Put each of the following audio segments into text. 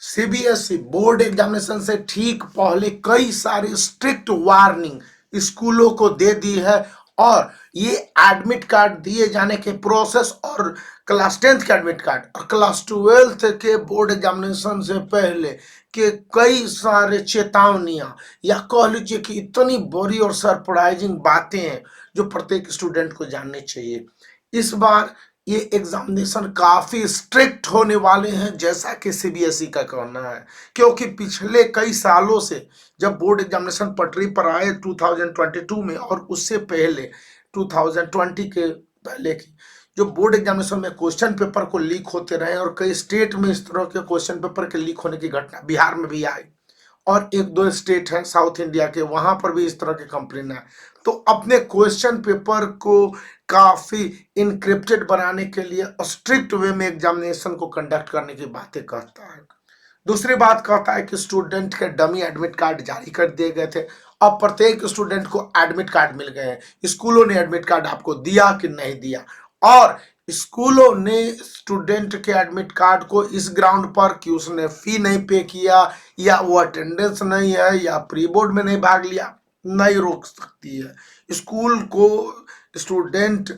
CBSE board examination से ठीक पहले कई सारी स्ट्रिक्ट वार्निंग स्कूलों को दे दी है और ये एडमिट कार्ड दिए जाने के प्रोसेस और क्लास 10th के एडमिट कार्ड और क्लास 12th के बोर्ड एग्जामिनेशन से पहले के कई सारे चेतावनियां या कह लीजिए कि इतनी बड़ी और सरप्राइजिंग बातें हैं जो प्रत्येक स्टूडेंट को जाननी चाहिए। इस बार ये एग्जामिनेशन काफी स्ट्रिक्ट होने वाले हैं जैसा कि सीबीएसई का कहना है, क्योंकि पिछले कई सालों से जब बोर्ड एग्जामिनेशन पटरी पर आए 2022 में और उससे पहले 2020 के पहले की जो बोर्ड एग्जामिनेशन में क्वेश्चन पेपर को लीक होते रहे और कई स्टेट में इस तरह के क्वेश्चन पेपर के लीक होने की घटना बिहार में भी आई और एक दो स्टेट हैं साउथ इंडिया के, वहां पर भी इस तरह के कंप्लेन है। तो अपने क्वेश्चन पेपर को काफी इनक्रिप्टेड बनाने के लिए स्ट्रिक्ट वे में एग्जामिनेशन को कंडक्ट करने की बातें कहता है। दूसरी बात कहता है कि स्टूडेंट के डमी एडमिट कार्ड जारी कर दिए गए थे। अब प्रत्येक स्टूडेंट को एडमिट कार्ड मिल गए हैं। स्कूलों ने एडमिट कार्ड आपको दिया कि नहीं दिया, और स्कूलों ने स्टूडेंट के एडमिट कार्ड को इस ग्राउंड पर कि उसने फी नहीं पे किया या वो अटेंडेंस नहीं है या प्री बोर्ड में नहीं भाग लिया नहीं रोक सकती है। स्कूल को स्टूडेंट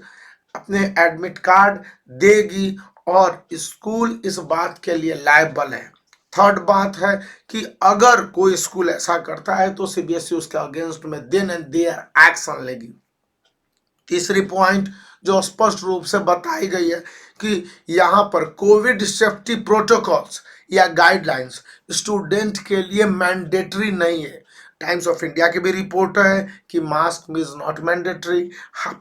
अपने एडमिट कार्ड देगी और स्कूल इस बात के लिए लायबल है। थर्ड बात है कि अगर कोई स्कूल ऐसा करता है तो सीबीएसई उसके अगेंस्ट में देन एंड देयर एक्शन लेगी। तीसरी पॉइंट जो स्पष्ट रूप से बताई गई है कि यहाँ पर कोविड सेफ्टी प्रोटोकॉल्स या गाइडलाइंस स्टूडेंट के लिए मैंडेटरी नहीं है। टाइम्स ऑफ इंडिया की भी रिपोर्ट है कि mask is not mandatory.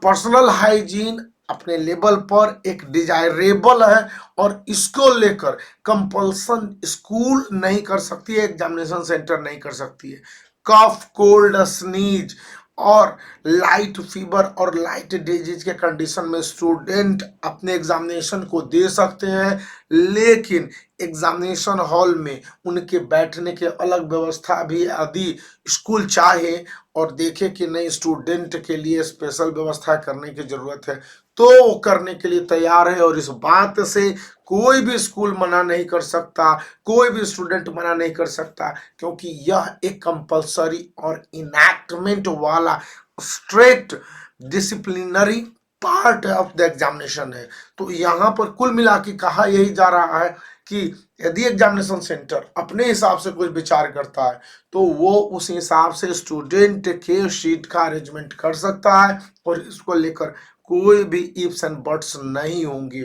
Personal hygiene अपने लेवल पर एक डिजायरेबल है और इसको लेकर कंपल्सन स्कूल नहीं कर सकती है, एग्जामिनेशन सेंटर नहीं कर सकती है। कफ, कोल्ड, स्नीज और लाइट फीवर और लाइट डिजीज के कंडीशन में स्टूडेंट अपने एग्जामिनेशन को दे सकते हैं, लेकिन एग्जामिनेशन हॉल में उनके बैठने के अलग व्यवस्था भी यदि स्कूल चाहे और देखे कि नहीं स्टूडेंट के लिए स्पेशल व्यवस्था करने की जरूरत है तो वो करने के लिए तैयार है। और इस बात से कोई भी स्कूल मना नहीं कर सकता, कोई भी स्टूडेंट मना नहीं कर सकता, क्योंकि यह एक कंपलसरी और इनैक्टमेंट वाला strict disciplinary part of the examination है। तो यहाँ पर कुल मिला के कहा यही जा रहा है कि यदि एग्जामिनेशन सेंटर अपने हिसाब से कुछ विचार करता है तो वो उस हिसाब से स्टूडेंट के सीट का अरेंजमेंट कर सकता है और इसको लेकर कोई भी इफ्स एंड बट्स नहीं होंगे।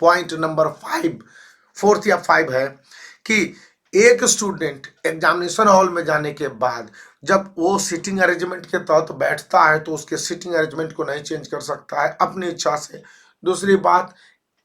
पॉइंट नंबर 5, फोर्थ या 5 है कि एक स्टूडेंट एग्जामिनेशन हॉल में जाने के बाद जब वो सीटिंग अरेंजमेंट के तहत बैठता है तो उसके सीटिंग अरेंजमेंट को नहीं चेंज कर सकता है अपनी इच्छा से। दूसरी बात,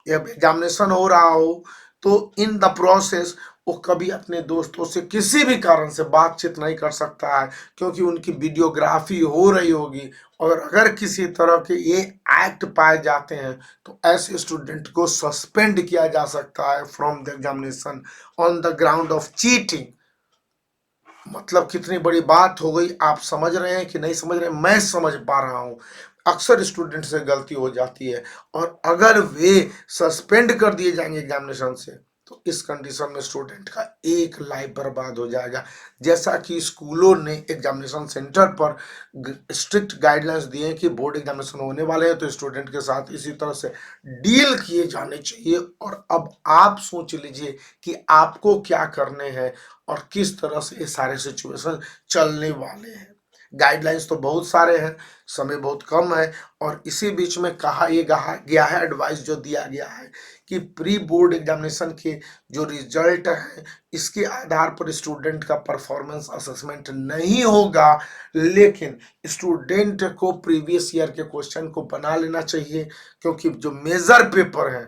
जब एग्जामिनेशन हो रहा हो तो इन द प्रोसेस वो कभी अपने दोस्तों से किसी भी कारण से बातचीत नहीं कर सकता है, क्योंकि उनकी वीडियोग्राफी हो रही होगी और अगर किसी तरह के ये एक्ट पाए जाते हैं तो ऐसे स्टूडेंट को सस्पेंड किया जा सकता है from the examination on the ground of cheating. मतलब कितनी बड़ी बात हो गई, आप समझ रहे हैं कि नहीं समझ रहे हैं? मैं समझ पा रहा हूं। अक्सर स्टूडेंट से गलती हो जाती है और अगर वे सस्पेंड कर दिए जाएंगे एग्जामिनेशन से तो इस कंडीशन में स्टूडेंट का एक लाइफ बर्बाद हो जाएगा। जैसा कि स्कूलों ने एग्जामिनेशन सेंटर पर स्ट्रिक्ट गाइडलाइंस दिए हैं कि बोर्ड एग्जामिनेशन होने वाले हैं तो स्टूडेंट के साथ इसी तरह से डील किए जाने चाहिए। और अब आप सोच लीजिए कि आपको क्या करने हैं और किस तरह से ये सारे सिचुएशन चलने वाले हैं। गाइडलाइंस तो बहुत सारे हैं, समय बहुत कम है और इसी बीच में कहा गया है, एडवाइस जो दिया गया है कि प्री बोर्ड एग्जामिनेशन के जो रिजल्ट है इसके आधार पर स्टूडेंट का परफॉर्मेंस असेसमेंट नहीं होगा, लेकिन स्टूडेंट को प्रीवियस ईयर के क्वेश्चन को बना लेना चाहिए, क्योंकि जो मेजर पेपर है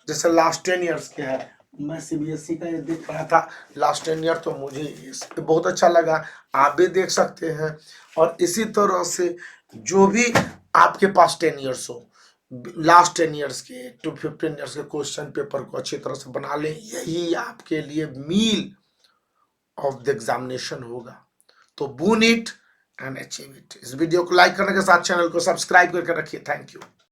जैसे लास्ट 10 ईयर्स के है, मैं सीबीएसई का ये देख रहा था लास्ट 10 ईयर, तो मुझे बहुत अच्छा लगा, आप भी देख सकते हैं। और इसी तरह से जो भी आपके पास 10 ईयर्स हो, लास्ट 10 ईयर्स के टू 15 ईयर्स के क्वेश्चन पेपर को अच्छी तरह से बना लें, यही आपके लिए मील ऑफ द एग्जामिनेशन होगा। तो बून इट एंड अचीव इट। इस वीडियो को लाइक करने के साथ चैनल को सब्सक्राइब करके रखिए। Thank you.